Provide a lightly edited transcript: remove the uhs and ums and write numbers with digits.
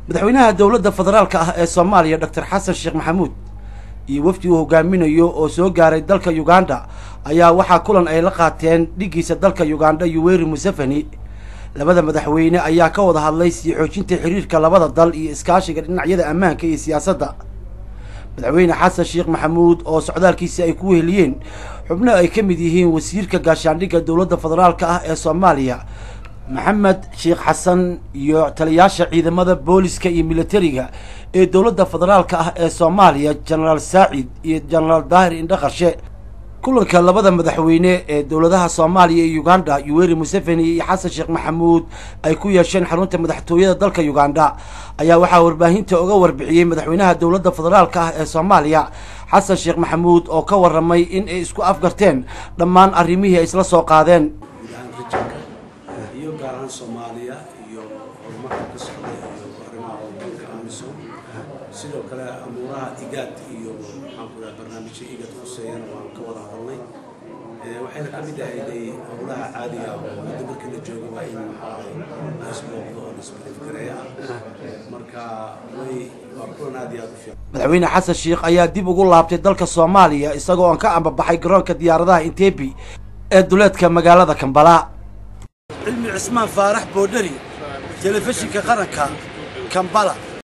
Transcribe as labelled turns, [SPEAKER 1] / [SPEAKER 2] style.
[SPEAKER 1] madaxweynaha dowladda federaalka ah ee Soomaaliya Dr. Xasan Sheekh Maxamuud iyo wafdi uu hogaaminayo oo soo gaaray dalka Uganda ayaa waxa kulan ay la qaateen dhigiisa dalka Uganda Yoweri Museveni. labada madaxweyne ayaa ka wada hadlay sii xoojinta xiriirka labada dal iyo iskaashiga dhinacyada ammaanka iyo siyaasadda. madaxweyne Xasan Sheekh Maxamuud oo socdaalkiisa ay ku weheliyeen xubno ay ka mid yihiin wasiirka gaashaandhigga dowladda federaalka ah ee Soomaaliya Maxamed Sheekh Xasan iyo taliyaasha ciidamada booliska iyo militariga ee dowladda federaalka ah ee Soomaaliya General Saacid iyo General Daahir Indhaqarshe. kulanka labada madaxweyne ee dowladaha Soomaaliya iyo Uganda Yoweri Museveni iyo Xasan Sheekh Maxamuud ay ku yeesheen xarunta madaxtooyada dalka Uganda ayaa waxaa warbaahinta uga warbixiyay madaxweynaha dowladda federaalka ah ee Soomaaliya Xasan Sheekh Maxamuud oo ka waramay in ay isku afgarteen dhammaan arrimihii ay isla soo qaadeen.
[SPEAKER 2] Soomaaliya iyo horumarka ka socda iyo arrimaha waddanka amisom sidoo kale amuuraha IGAD iyo barnaamijka IGAD khuseeyana waan ka wada hadalnay waxayna ka mid ahayd howlaha caadiga ah oo marka la joogo waa in isbooqdo oo isbeddelgareeya marka waa kulan aad iyo aad u fiican.
[SPEAKER 1] madaxweyne Xasan Sheekh ayaa dib ugu laabtay dalka Soomaaliya isagoo aan ka ambabaxay garoonka diyaaradaha Entebbe ee duleedka magaalada Kampala. علمي عثمان فارح بودري تلفزيون كقرنكا كمبلا.